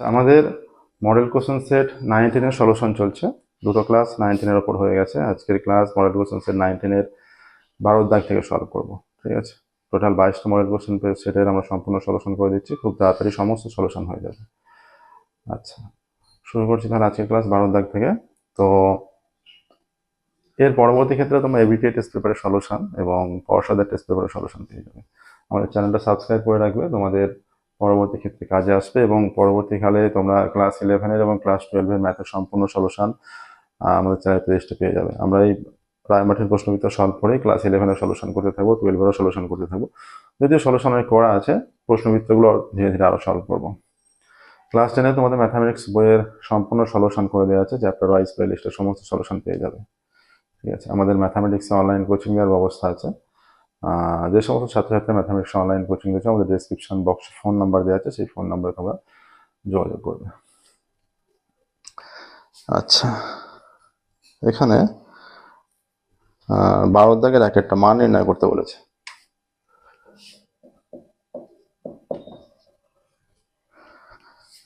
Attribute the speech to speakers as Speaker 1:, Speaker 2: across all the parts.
Speaker 1: আমাদের model question set 19 এর solution চলছে। দুটো ক্লাস 19 এর উপর হয়ে গেছে। আজকের ক্লাস মডেল কোশ্চেন সেট 19 এর 12 দাগ থেকে সলভ করব। ঠিক আছে, টোটাল 22টা মডেল কোশ্চেন সেটের আমরা সম্পূর্ণ সলিউশন করে দিচ্ছি, খুব তাড়াতাড়ি সমস্ত সলিউশন হয়ে যাবে। আচ্ছা, শুরু করছি তাহলে আজকের ক্লাস 12 দাগ থেকে। তো এর পরবর্তী ক্ষেত্রে তোমরা এবিটিএ টেস্ট পেপারের সলিউশন এবং পর্ষদের টেস্ট পেপারের সলিউশন পেয়ে যাবে। আমাদের চ্যানেলটা সাবস্ক্রাইব করে রাখবে, তোমাদের পরবর্তী ক্ষেত্রে কাজে আসবে। এবং পরবর্তীকালে তোমরা ক্লাস 11-এর এবং ক্লাস 12-এর ম্যাথের সম্পূর্ণ সলিউশন আমাদের চ্যানেল প্লেলিস্টে পেয়ে যাবে। আমরা এই প্রাইমারির প্রশ্নবিত্ত সলভ করেই ক্লাস 11-এর সলিউশন করতে থাকবো, 12-এরও সলিউশন করতে থাকবো। যদিও সলিউশন অনেক করা আছে, প্রশ্নবিত্তগুলো ধীরে ধীরে আরও সলভ করবো। ক্লাস 10-এ তোমাদের ম্যাথামেটিক্স বইয়ের সম্পূর্ণ সলিউশন করে দেওয়া আছে, চ্যাপ্টার ওয়াইজ প্লেলিস্টে সমস্ত সলিউশন পেয়ে যাবে। ঠিক আছে, আমাদের ম্যাথামেটিক্সে অনলাইন কোচিং এর ব্যবস্থা আছে। যে সমস্ত ছাত্রছাত্রী ম্যাথামেটিক্স অনলাইন কোচিং দিচ্ছে, আমাদের ডেসক্রিপশন বক্সে ফোন নাম্বার দেওয়া আছে, সেই ফোন নাম্বারে তোমরা যোগাযোগ করবে। আচ্ছা, এখানে 12 দাগের এক একটা মান নির্ণয় করতে বলেছে।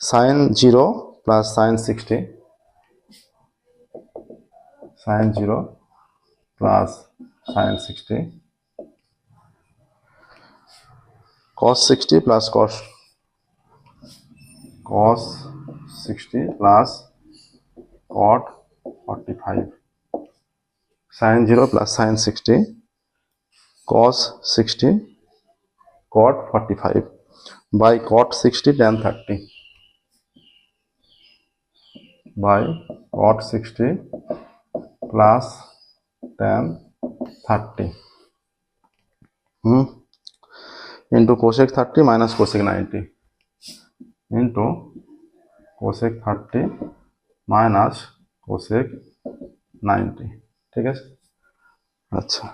Speaker 1: sin 0 plus sin 60, sin 0 plus sin 60, cos 60 plus cos 60 plus cot 45, sin 0 plus sin 60, cos 60, cot 45 by cot 60 tan 30 by cot 60 plus tan 30 into cosec 30 minus cosec 90 into cosec 30 minus cosec 90। ঠিক আছে, আচ্ছা,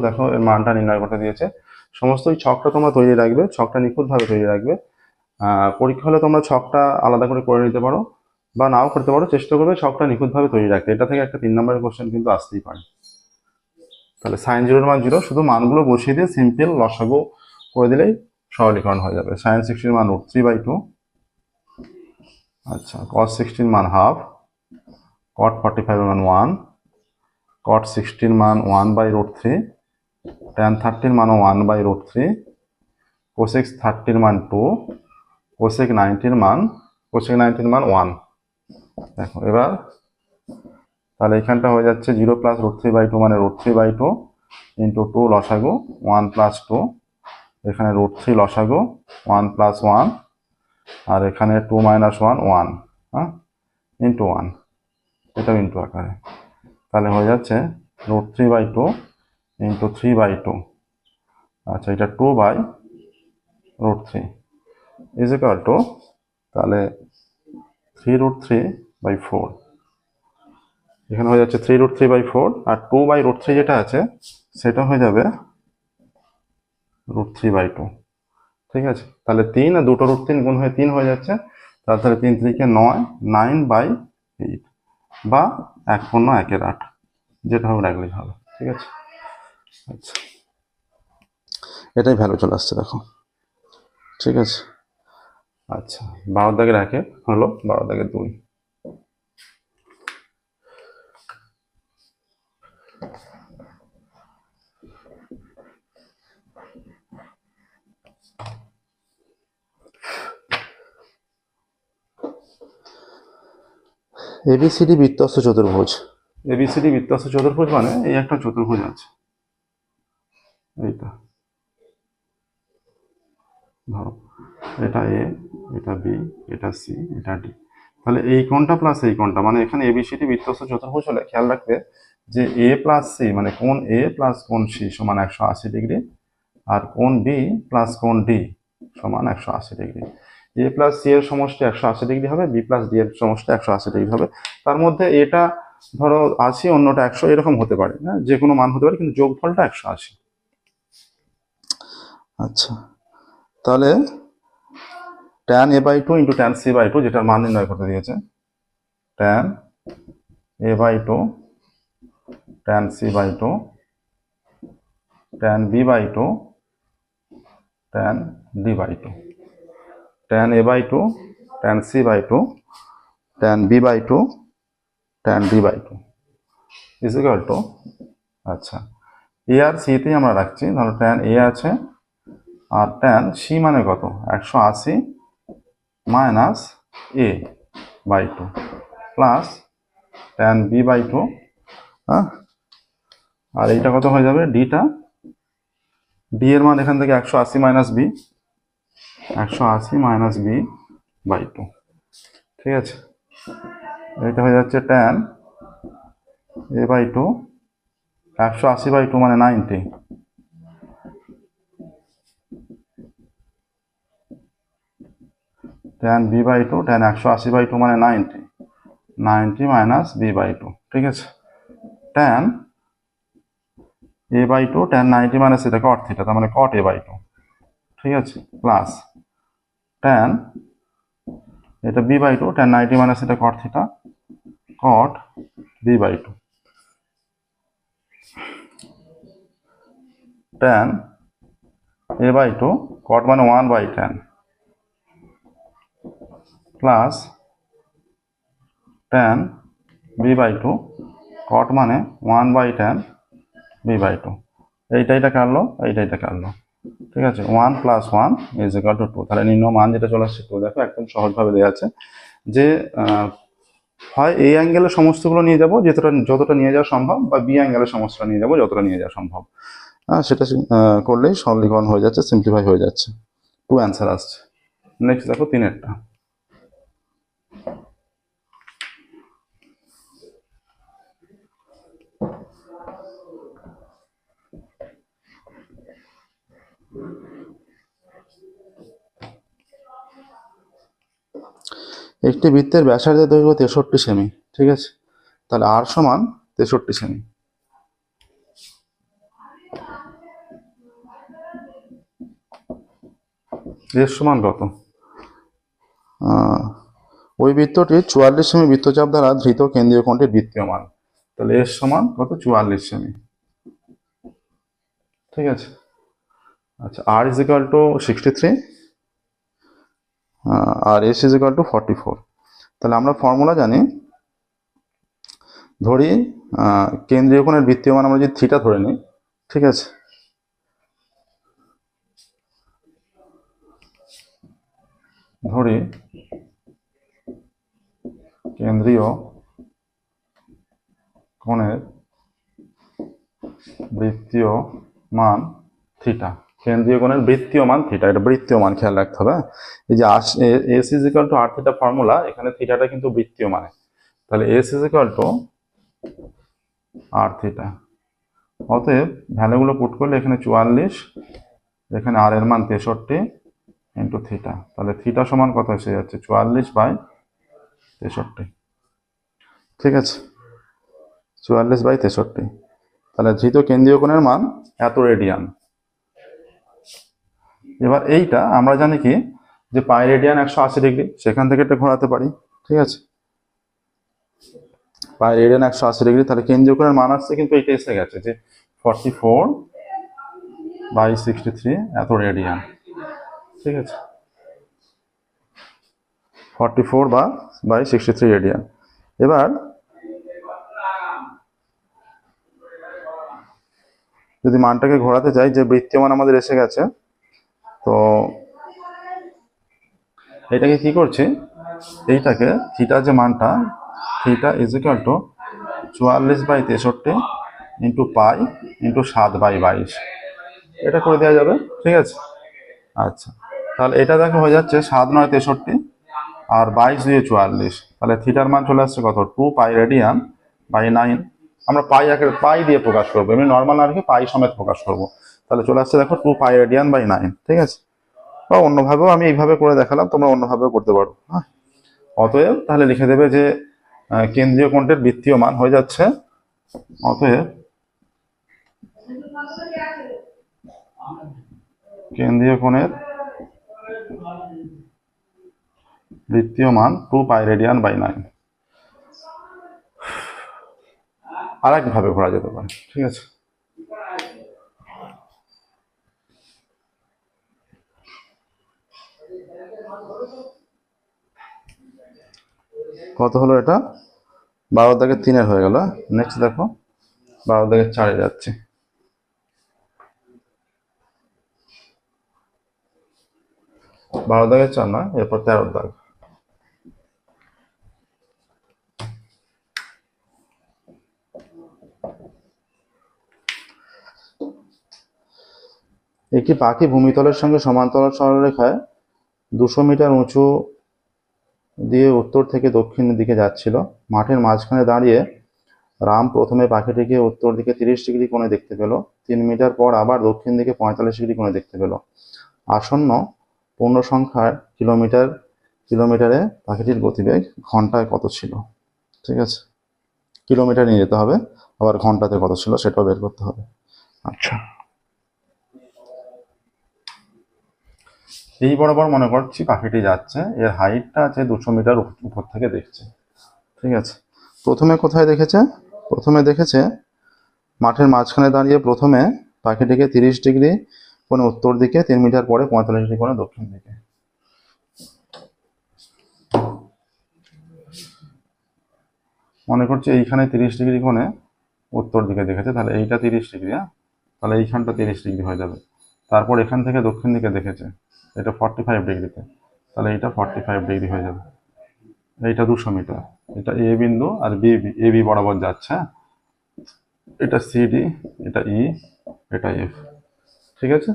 Speaker 1: দেখো এর মানটা নির্ণয় করতে দিয়েছে। সমস্ত এই ছকটা তোমরা তৈরি রাখবে, ছকটা নিখুঁতভাবে তৈরি রাখবে। পরীক্ষা হলে তোমরা ছকটা আলাদা করে নিতে পারো বা নাও করতে পারো, চেষ্টা করবে ছকটা নিখুঁতভাবে তৈরি রাখতে। এটা থেকে একটা 3 নম্বরের কোশ্চেন কিন্তু আসতেই পারে। তাহলে সাইন 0-এর মান 0, শুধু মানগুলো বসিয়ে দিয়ে সিম্পল লসাগু করে দিলেই সরলীকরণ হয়ে যাবে। সাইন 60-এর মান √3/2, আচ্ছা, cos 60-এর মান হাফ, cot 45-এর মান 1, cot 60-এর মান 1/√3, tan 30-এর মানও 1/√3, cosec 30-এর মান 2, cosec 90-এর মান 1। দেখো এবার তাহলে এখানটা হয়ে যাচ্ছে 0 প্লাস √3/2 মানে √3/2 ইন্টু 2 লসাগু 1 প্লাস 2, এখানে √3 লসাগু 1 প্লাস 1, আর এখানে 2 মাইনাস 1 1, হ্যাঁ, ইন্টু 1, এটাও ইন্টু আকারে। তাহলে হয়ে যাচ্ছে √3/2 ইন্টু 3/2, আচ্ছা, এটা 2/√3 ইজ ইকুয়াল টু, তাহলে 3√3/4, এখানে হয়ে যাচ্ছে 3√3/4, আর 2/√3 যেটা আছে সেটা হয়ে যাবে √3/2। ঠিক আছে, তাহলে 3 আর দুটো √3 গুণ হয়ে 3 হয়ে যাচ্ছে। তাহলে 3 3-কে 9, 9/8 বা 1/8, যেটা হবে রাখলেই হবে। ঠিক আছে, আচ্ছা, এটাই ভ্যালু চলে আসছে, দেখো। ঠিক আছে, আচ্ছা, 12 দাগের 1 হলো, 12 দাগের 2। এবিসিডি বৃত্তস্থ চতুর্ভুজ। এবিসিডি বৃত্তস্থ চতুর্ভুজ মানে এই একটা চতুর্ভুজ আছে, এইটা ধরো, এটা এ, এটা বি, এটা সি, এটা ডি। তাহলে এই কোণটা প্লাস এই কোণটা, মানে এখানে এবিসিডি বৃত্তস্থ চতুর্ভুজ হলে খেয়াল রাখবে যে এ প্লাস সি মানে কোণ এ প্লাস কোণ সি সমান 180 ডিগ্রি, আর কোণ বি প্লাস কোণ ডি সমান 180 ডিগ্রি। এ প্লাস সি এর সমষ্টি 180 ডিগ্রি হবে, বি প্লাস ডি এর সমষ্টি 180 ডিগ্রি হবে। তার মধ্যে এটা ধরো 80, অন্যটা 100, এরকম হতে পারে, হ্যাঁ, যে কোনো মান হতে পারে, কিন্তু যোগফলটা 180। আচ্ছা, তাহলে tan a/2 into tan c/2, যেটার মান নির্ণয় করতে দিয়েছে, tan a/2, tan c/2, tan b/2, tan d by 2, tan a by 2, tan c by 2, tan b by 2, tan d by 2 is equal to, আচ্ছা এ আর সি তেই আমরা রাখছি, ধরো tan a আছে আর tan c মানে কত 180 minus a by 2 plus tan b by 2, হ্যাঁ, আর এইটা কত হয়ে যাবে ডিটা, ডি এর মান এখান থেকে 180 minus B, 180 minus B by 2, ঠিক আছে। এটা হয়ে যাচ্ছে tan a বাই 2, 180 বাই 2 মানে 90, tan b by 2, tan 180 by 2 মানে 90, 90 মাইনাস b বাই 2, ঠিক আছে। tan a by 2, tan 90 minus এটা cot থিটা, তার মানে cot a বাই 2, ঠিক আছে, প্লাস tan এটা b বাই 2, tan 90 মাইনাস এটা cot theta, cot b by 2, tan a by 2, cot মানে 1 by 10 plus tan b by 2, cot মানে 1 by 10 b by 2, এইটা কাটলো, এইটা কাটলো, ঠিক আছে। 1 প্লাস 1 ইজ ইকুয়াল টু 2, তাহলে নিম্ন মান যেটা চলে আসছে 2, দেখো একদম সহজভাবে দেওয়া আছে যে হয় এই অ্যাঙ্গেলের সমস্তগুলো নিয়ে যাব যতটা নিয়ে যাওয়া সম্ভব, বা বি অ্যাঙ্গেলের সমস্তটা নিয়ে যাব যতটা নিয়ে যাওয়া সম্ভব, সেটা করলেই সরলীকরণ হয়ে যাচ্ছে, সিম্পলিফাই হয়ে যাচ্ছে, 2 অ্যান্সার আসছে। নেক্সট দেখো 3-এরটা। একটি বৃত্তের ব্যাসার্ধের দৈর্ঘ্য 63 সেমি, ঠিক আছে, তাহলে আর সমান 63 সেমি। এর সমান কত? ওই বৃত্তটি 44 সেমি বৃত্তচাপ দ্বারা ধৃত কেন্দ্রীয় কোণটির বৃত্তীয় মান, তাহলে এর সমান কত 44 সেমি, ঠিক আছে। আচ্ছা আর ইজ ইকুয়াল টু 63 আর এস ইজ ইকুয়াল টু 44, তাহলে আমরা ফর্মুলা জানি, ধরি কেন্দ্রীয় কোণের বৃত্তীয় মান আমরা যদি থিটা ধরে নিই, ঠিক আছে, ধরি কেন্দ্রীয় কোণের বৃত্তীয় মান থিটা, কেন্দ্রীয় কোণের বৃত্তীয় মান থিটা, এটা বৃত্তীয় মান খেয়াল রাখতে হবে। এই যে S is equal to R theta formula, এখানে থিটাটা কিন্তু বৃত্তীয় মানে, তাহলে S is equal to R theta, অতএব ভ্যালুগুলো পুট করলে এখানে 44, এখানে আর এর মান 63 ইন্টু থিটা, তাহলে থিটা সমান কত এসে যাচ্ছে 44 বাই 63, ঠিক আছে, 44 বাই 63, তাহলে ধৃত কেন্দ্রীয় কোণের মান এত রেডিয়ান। এবার এইটা আমরা জানি কি যে পাই রেডিয়ান 180 ডিগ্রি, সেখান থেকে এটা ঘোরাতে পারি, ঠিক আছে, পাই রেডিয়ান 180 ডিগ্রি, তাহলে কেন্দ্রীয় কোণের মান আসছে কিন্তু এইটা এসে গেছে যে 44 বাই 63 এত রেডিয়ান, ঠিক আছে, 44 বাই 63 রেডিয়ান। এবার যদি মানটাকে ঘোরাতে চাই, যে বৃত্তীয় মান আমাদের এসে গেছে, তো এটাকে কি করছি, এইটাকে থিটা যে মানটা, theta is equal to 44 by 63 into pi into 7 by 22, এটা করে দেওয়া যাবে, ঠিক আছে। আচ্ছা তাহলে এটা দেখো হয়ে যাচ্ছে 7 9 63 আর 22 দিয়ে 44, তাহলে থিটার মান চলে আসছে কত 2 পাই রেডিয়ান বাই 9, আমরা পাই দিয়ে প্রকাশ করবো, এমনি নর্মাল আর কি পাই সমেত প্রকাশ করবো, তাহলে চলে আসছে দেখো 2 পাই রেডিয়ান বাই 9, ঠিক আছে। বা অন্যভাবেও আমি এইভাবে করে দেখালাম, তোমরা অন্যভাবেও করতে পারো, হ্যাঁ। অতএব তাহলে লিখে দেবে যে কেন্দ্রীয় কোণটির বৃত্তীয় মান হয়ে যাচ্ছে, অতএব কেন্দ্রীয় কোণের বৃত্তীয় মান 2 পাই রেডিয়ান বাই 9, আর একভাবে ঘোরা যেতে পারে, ঠিক আছে। কত হলো এটা? 12-3 হয়ে গেল। নেক্সট দেখো 12-4 যাচ্ছে। 12-4 নয়, এরপর 13 দাগ। একটি পাখি ভূমিতলের সঙ্গে সমান্তরাল সরলরেখায় 200 মিটার উঁচু দিয়ে উত্তর থেকে দক্ষিণের দিকে যাচ্ছিল। মাঠের মাঝখানে দাঁড়িয়ে রাম প্রথমে পাখিটিকে উত্তর দিকে 30 ডিগ্রি কোণে দেখতে পেল। 3 মিটার পর আবার দক্ষিণ দিকে 45 ডিগ্রি কোণে দেখতে পেল। আসন্ন পূর্ণ সংখ্যার কিলোমিটারে পাখিটির গতিবেগ ঘন্টায় কত ছিল? ঠিক আছে, কিলোমিটার নিয়ে যেতে হবে, আবার ঘন্টাতে কত ছিল সেটাও বের করতে হবে। আচ্ছা, এই বরাবর মনে করছি পাখিটি যাচ্ছে, এর হাইটটা আছে 200 মিটার উপর থেকে দেখছে। ঠিক আছে, প্রথমে কোথায় দেখেছে? প্রথমে দেখেছে মাঠের মাঝখানে দাঁড়িয়ে প্রথমে পাখিটিকে 30 ডিগ্রি কোণে উত্তর দিকে, 3 মিটার পরে 45 ডিগ্রি কোণে দক্ষিণ দিকে। মনে করছি এইখানে 30 ডিগ্রি কোণে উত্তর দিকে দেখেছে, তাহলে এইটা 30 ডিগ্রি, তাহলে এইখানটা 30 ডিগ্রি হয়ে যাবে। তারপর এখান থেকে দক্ষিণ দিকে দেখেছে, এটা 45 ডিগ্রিতে, তাহলে এইটা 45 ডিগ্রি হয়ে যাবে। এইটা 200 মিটার, এটা এ বিন্দু আর এ বি বরাবর যাচ্ছে। এটা সিডি, এটা ই, এটা এফ। ঠিক আছে,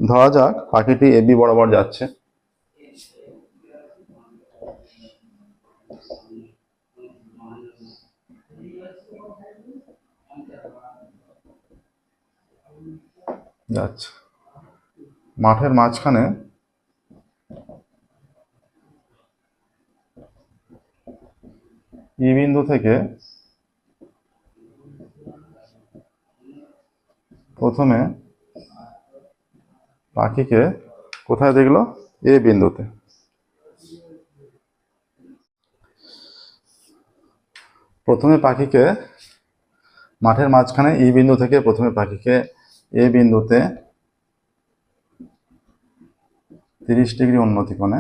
Speaker 1: ধরা যাক পাখিটি এ বি বরাবর যাচ্ছে। যাচ্ছে মাঠের মাঝখানে ই বিন্দু থেকে প্রথমে পাখিকে কোথায় দেখলো? এ বিন্দুতে। প্রথমে পাখিকে মাঠের মাঝখানে ই বিন্দু থেকে প্রথমে পাখিকে এ বিন্দুতে 30 ডিগ্রি উন্নতি কোণে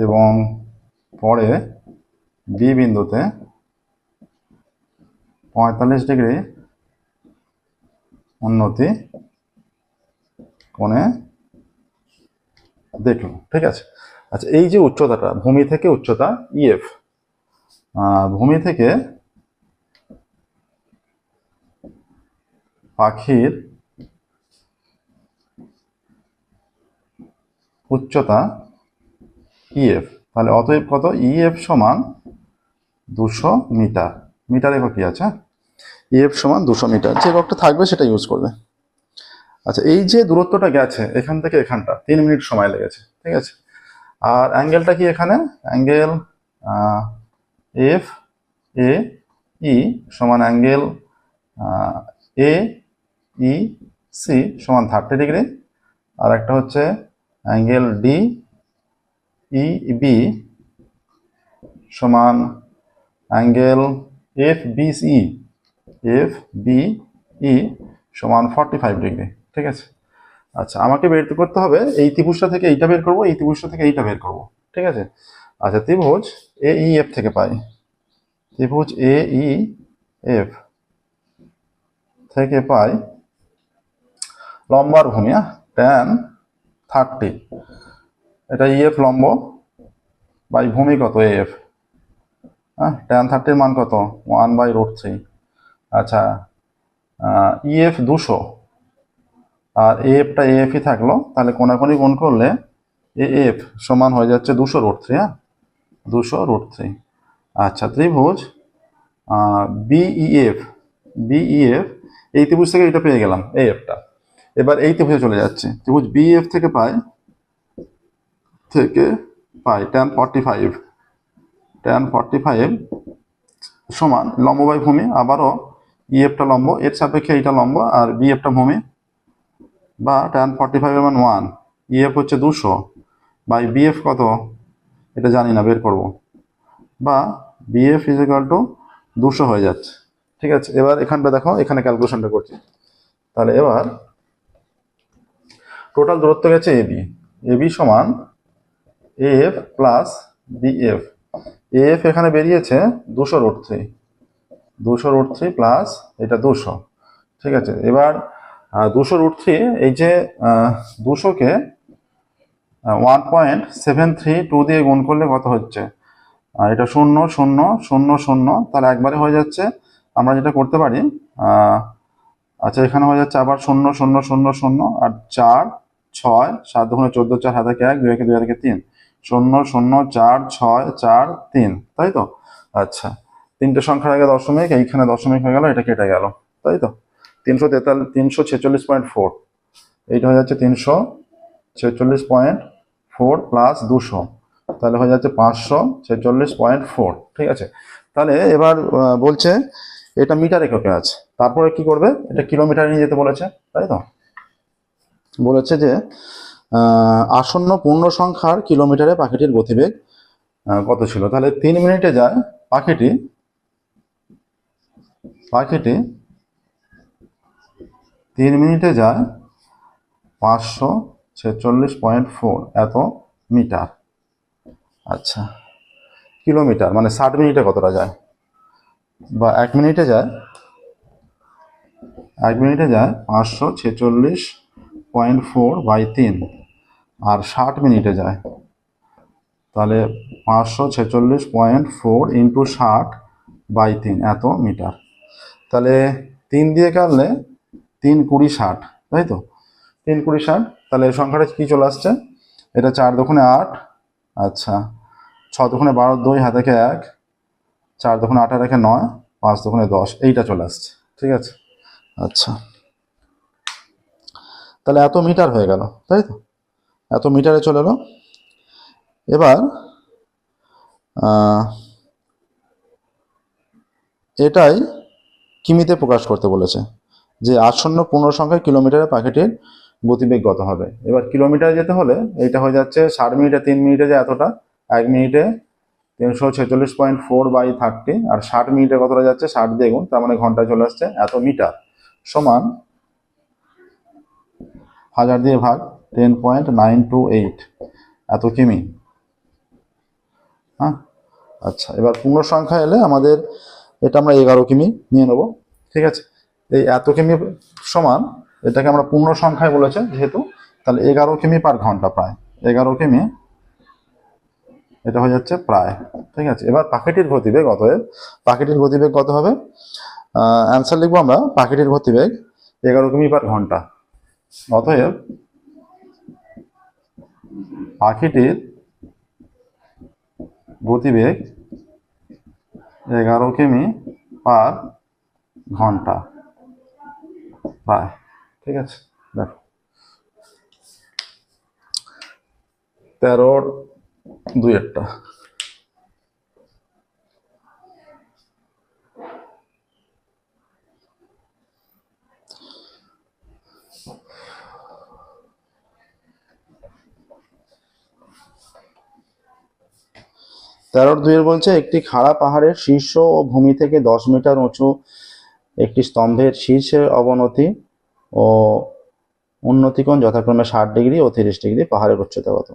Speaker 1: এবং পরে বি বিন্দুতে 45 ডিগ্রি উন্নতি কোণে দেখলো। ঠিক আছে, আচ্ছা, এই যে উচ্চতাটা, ভূমি থেকে উচ্চতা ইএফ, ভূমি থেকে পাখির উচ্চতা ইএফ, তাহলে অতএব কত? ইএফ সমান 200 মিটার। মিটার একক কি আছে? ইএফ সমান 200 মিটার। যে এককটা থাকবে সেটা ইউজ করবে। আচ্ছা, এই যে দূরত্বটা গেছে এখান থেকে এখানটা 3 মিনিট সময় লেগেছে। ঠিক আছে, আর অ্যাঙ্গেলটা কি? এখানে অ্যাঙ্গেল এফ এ ই সমান অ্যাঙ্গেল এ ই সি সমান 30 ডিগ্রি, আর একটা হচ্ছে অ্যাঙ্গেল ডি ই বি সমান অ্যাঙ্গেল এফ বি ই সমান 45 ডিগ্রি। ঠিক আছে, আচ্ছা, আমাকে বের করতে হবে এই ত্রিভুজটা থেকে এইটা বের করব, এই ত্রিভুজটা থেকে এইটা বের করব। ঠিক আছে, আচ্ছা, ত্রিভুজ এ ই এফ থেকে পাই, ত্রিভুজ এ ই এফ থেকে পাই লম্বার ভূমি tan 30, এটা ইএফ লম্ব বাই ভূমি কত? এফ, tan 30 মান কত? 1/√3। আচ্ছা, ইএফ 200 আর এফটা এফই থাকলো, তাহলে কোনাকুনি গুণ করলে এফ সমান হয়ে যাচ্ছে 200√3। 200√3। আচ্ছা, ত্রিভুজ বিইএফ এই ত্রিভুজ থেকে এটা পেয়ে গেলাম এফটা। এবার এই ত্রিভুজে চলে যাচ্ছে, ত্রিভুজ বিএফ থেকে পাই tan 45 সমান লম্ব বাই ভূমি, আবারও ইএফটা লম্ব, এর সাপেক্ষে এইটা লম্ব আর বিএফটা ভূমি, বা tan 45 এর মান 1, ইএফ হচ্ছে 200 বাই বিএফ কত এটা জানি না, বের করব, বা বিএফ ইজ ইকুয়াল টু 200 হয়ে যাচ্ছে। ঠিক আছে, এবার এখানটা দেখো, এখানে ক্যালকুলেশনটা করছি। তাহলে এবার টোটাল দূরত্ব গেছে এবি, এবি সমান এফ প্লাস বিএফ। এফ এখানে বেরিয়েছে 200√3, 200√3 প্লাস এটা 200, ঠিক আছে। এবার 200√3, এই যে 200কে 1.732 দিয়ে গুণ করলে কত হচ্ছে, এটা 0 0 0 0, তাহলে একবারে হয়ে যাচ্ছে। আমরা যেটা করতে পারি, আচ্ছা এখানে হয়ে যাচ্ছে আবার 0 0 0 0, আর 4 6 7 2 14, 4 হাতে 1, 2 2 3, 0 0 4 6 4 3, তাই তো। আচ্ছা, তিনটে সংখ্যার আগে দশমিক, এইখানে দশমিক হয়ে গেল, এটা কেটে গেল, তাই তো। 346.4, এইটা হয়ে যাচ্ছে 346.4 প্লাস 200, তাহলে হয়ে যাচ্ছে 546.4, ঠিক আছে। তাহলে এবার বলছে এটা মিটার এককে আছে, তারপরে কি করবে, এটা কিলোমিটারে নিয়ে যেতে বলেছে, তাই তো। বলেছে যে আসন্ন পূর্ণ সংখ্যার কিলোমিটারে পাখিটির গতিবেগ কত ছিল। তাহলে 3 মিনিটে যায় পাখিটি 3 মিনিটে যায় 546.4 এত মিটার। আচ্ছা, কিলোমিটার মানে 60 মিনিটে কতটা যায়, বা 1 মিনিটে যায় 546.4/3, আর 60 মিনিটে যায়, তাহলে 546.4 ইন্টু 60/3 এত মিটার। তাহলে 3 দিয়ে কাটলে 3 20 60, তাই তো। 3 20 60, তাহলে এই সংখ্যাটা কি চলে আসছে, এটা 4 দুগুণে 8, আচ্ছা 6 দুগুণে 12, 2 হাতে 1, 4 দুগুণে 8 আর 1 9, 5 দুগুণে 10, এইটা চলে আসছে, ঠিক আছে। আচ্ছা, তাহলে এত মিটার হয়ে গেল, তাই তো, এত মিটারে চলে এলো। এবার এটাই কিমিতে প্রকাশ করতে বলেছে, যে আসন্ন পূর্ণ সংখ্যায় কিলোমিটারে পাখিটির গতিবেগ কত হবে। এবার কিলোমিটারে যেতে হলে এইটা হয়ে যাচ্ছে 60 মিনিটে 3 মিনিটে যে এতটা, 1 মিনিটে 346.4/30, আর 60 মিনিটে কতটা যাচ্ছে, 60 দিয়ে গুণ, তার মানে ঘন্টায় চলে আসছে এত মিটার, সমান 1000 দিয়ে ভাগ 10.928 এত কিমি। হ্যাঁ, আচ্ছা, এবার পূর্ণ সংখ্যা এলে আমাদের এটা আমরা 11 কিমি নিয়ে নেব, ঠিক আছে। এই এত কিমি সমান, এটাকে আমরা পূর্ণ সংখ্যায় বলেছে যেহেতু, তাহলে 11 কিমি পার ঘন্টা, প্রায় 11 কিমি, এটা হয়ে যাচ্ছে প্রায়, ঠিক আছে। এবার পাখিটির গতিবেগ, অতএব পাখিটির গতিবেগ কত হবে, অ্যান্সার লিখবো আমরা, পাখিটির গতিবেগ 11 কিমি পার ঘন্টা। অতএব পাখিটির গতিবেগ 11 কিমি পার ঘন্টা প্রায়, ঠিক আছে। দেখো 13-2 13-2 বলছে, একটি খাড়া পাহাড়ের শীর্ষ ও ভূমি থেকে 10 মিটার উঁচু একটি স্তম্ভের শীর্ষের অবনতি ও উন্নতিকোণ যথাক্রমে 60 ডিগ্রি ও 30 ডিগ্রি। পাহাড়ের উচ্চতা কত।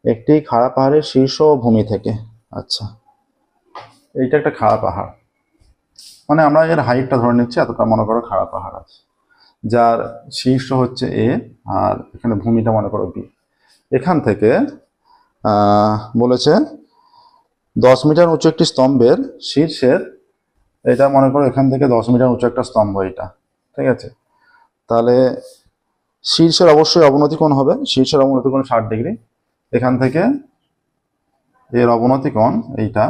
Speaker 1: একটি খাড়া পাহাড়ের শীর্ষ ও ভূমি থেকে, আচ্ছা এইটা একটা খাড়া পাহাড়, মানে আমরা এর হাইটটা ধরে নিচ্ছি, এতটা মনে করো খাড়া পাহাড় আছে, যার শীর্ষ হচ্ছে এ, আর এখানে ভূমিটা মনে করো বি। এখান থেকে বলেছে 10 মিটার উঁচু একটি স্তম্ভের শীর্ষের, এটা মনে করো এখান থেকে 10 মিটার উঁচু একটা স্তম্ভ, এটা ঠিক আছে। তাহলে শীর্ষের অবশ্যই অবনতি কোণ হবে, শীর্ষের অবনতি কোণ 60 ডিগ্রি, এখান থেকে এর অবনতি কোণ এইটা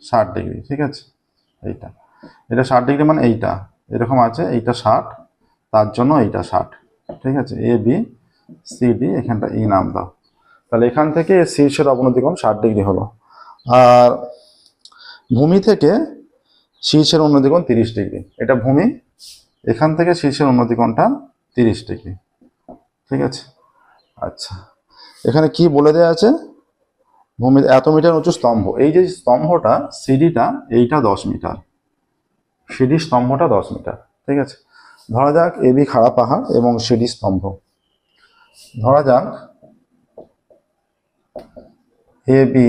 Speaker 1: 60 ডিগ্রি, ঠিক আছে। এইটা, এটা 60 ডিগ্রি মানে এইটা এরকম আছে, এইটা 60, তার জন্য এইটা 60, ঠিক আছে। এ বি সি ডি, এখানটা ই নাম দাও। তাহলে এখান থেকে শীর্ষের অবনতি কোণ 60 ডিগ্রি হলো, আর ভূমি থেকে শীর্ষের উন্নতি কোণ 30 ডিগ্রি, এটা ভূমি, এখান থেকে শীর্ষের উন্নতি কোণটা 30 ডিগ্রি, ঠিক আছে। আচ্ছা, এখানে কি বলে দেওয়া আছে, ভূমি এত মিটার উঁচু স্তম্ভ, এই যে স্তম্ভটা সিডিটা এইটা 10 মিটার, সিডি স্তম্ভটা 10 মিটার, ঠিক আছে। ধরা যাক এবি খাড়া পাহাড় এবং সিডি স্তম্ভ। ধরা যাক এবি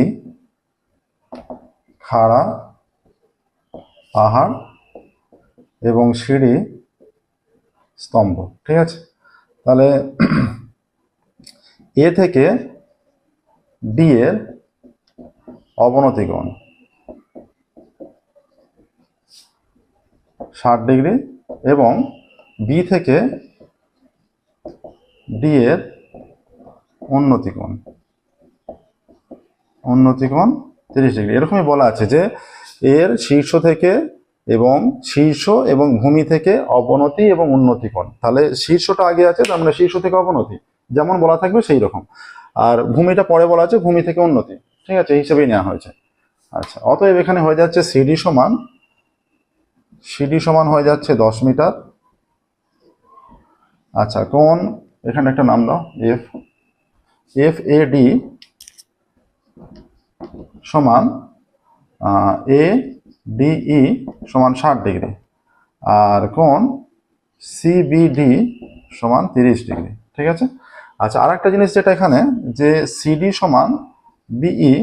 Speaker 1: খাড়া পাহাড় এবং সিঁড়ি স্তম্ভ। ঠিক আছে, তাহলে এ থেকে বি এর অবনতি কোণ 60 ডিগ্রি এবং বি থেকে ডি এর উন্নতি কোণ 30 ডিগ্রি। এরকমই বলা আছে যে এর শীর্ষ থেকে এবং ভূমি থেকে অবনতি এবং উন্নতি কোণ। তাহলে শীর্ষটা আগে আছে, তার মানে শীর্ষ থেকে অবনতি যেমন বলা থাকবে সেই রকম, আর ভূমিটা পরে বলা আছে ভূমি থেকে উন্নতি। ঠিক আছে, এই হিসেবেই নেওয়া হয়েছে। আচ্ছা, অতএব এখানে হয়ে যাচ্ছে সিডি সমান হয়ে যাচ্ছে 10 মিটার। আচ্ছা, কোণ এখানে একটা নাম দাও, এফ এ ডি সমান এ ডিই সমান 60 ডিগ্রি, আর কোণ সিবিডি সমান 30 ডিগ্রি। ঠিক আছে। আচ্ছা, আর একটা জিনিস যেটা এখানে, যে সিডি সমান বিই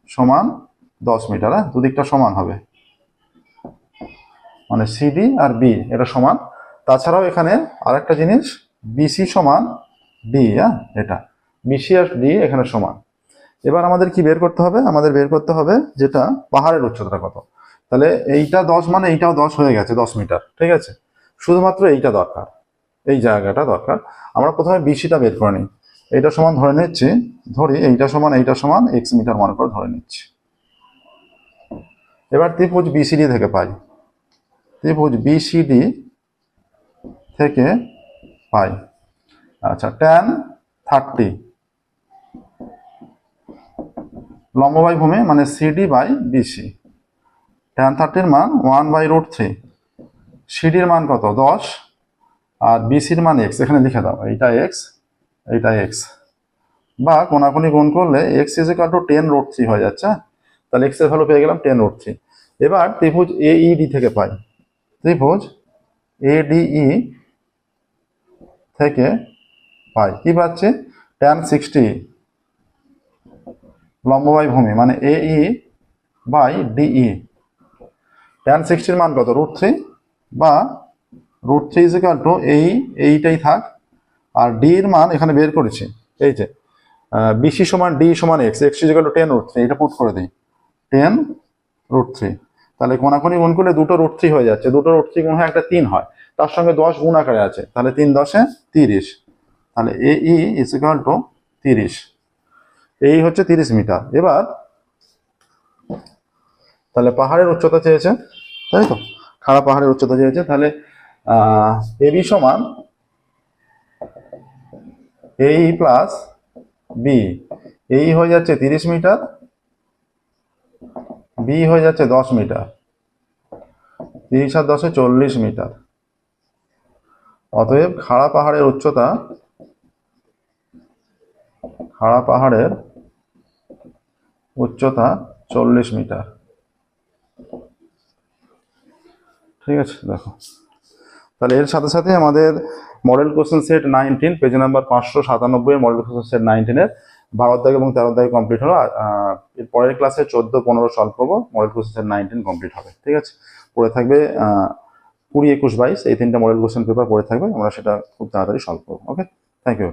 Speaker 1: সমান 10 মিটার, দুদিকটা সমান হবে, মানে সিডি আর বি এটা সমান। তাছাড়াও এখানে আরেকটা জিনিস, বিসি সমান ডি, এটা বিসি আর ডি এখানে সমান। এবার আমাদের কি বের করতে হবে? আমাদের বের করতে হবে যেটা পাহাড়ের উচ্চতা কত। তাহলে এইটা 10 মানে এইটাও 10 হয়ে গেছে, 10 মিটার। ঠিক আছে, শুধুমাত্র এইটা দরকার, এই জায়গাটা দরকার। আমরা প্রথমে বিসিটা বের করে নিই। এইটা সমান ধরে নিচ্ছি, এইটা সমান এক্স মিটার মনে করে ধরে নিচ্ছি। এবার ত্রিভুজ বিসিডি থেকে পাই, আচ্ছা, tan 30 লম্ব বাই ভূমি মানে সিডি বাই বিসি। tan 30 মান 1/√3, সিডির মান কত 10 আর বিসির মান এক্স। এখানে লিখে দাও, এইটা এক্স, বা কোনাকুনি গুণ করলে এক্স = 10√3 হয়ে যাচ্ছে। তাহলে এক্স এর ভ্যালু পেয়ে গেলাম 10√3। এবার ত্রিভুজ এইডি থেকে পাই, কি পাচ্ছি? tan 60 লম্ব বাই ভূমি মানে এই বাই ডিই। tan 60 মান কত? √3, বা √3 এইটাই থাক, আর ডি এর মান এখানে বের করেছি, এই যে বিসি সমান ডি সমান এক্স, = 10√3, এটা পুট করে দিই 10√3। তাহলে কোনাকুনি গুণ করলে দুটো √3 হয়ে যাচ্ছে, দুটো √3 গুণ হয় একটা 3 হয়, তার সঙ্গে 10 গুণ আকারে আছে, তাহলে 3 × 10 = 30। তাহলে এই = 30, এই হচ্ছে 30 মিটার। এবার তাহলে পাহাড়ের উচ্চতা চেয়েছে, তাই তো, খাড়া পাহাড়ের উচ্চতা চেয়েছে। তাহলে এবি সমান এই প্লাস বি, এই হয়ে যাচ্ছে 30 মিটার, বি হয়ে যাচ্ছে 10 মিটার, 30 আর 10 = 40 মিটার। অতএব খাড়া পাহাড়ের উচ্চতা 40 মিটার। ঠিক আছে, দেখো তাহলে এর সাথে সাথে আমাদের model question set 19 page number 597 এর মডেল কোশ্চেন সেট 19 এর 12 দাগ এবং 13 দাগ কমপ্লিট হলো। এর পরের ক্লাসে 14, 15 সলভ করবো, মডেল কোশ্চেন সেট 19 কমপ্লিট হবে। ঠিক আছে, পড়ে থাকবে 20, 21, 22 এই তিনটা মডেল কোশ্চেন পেপার পড়ে থাকবে, আমরা সেটা খুব তাড়াতাড়ি সলভ করবো। ওকে, থ্যাংক ইউ।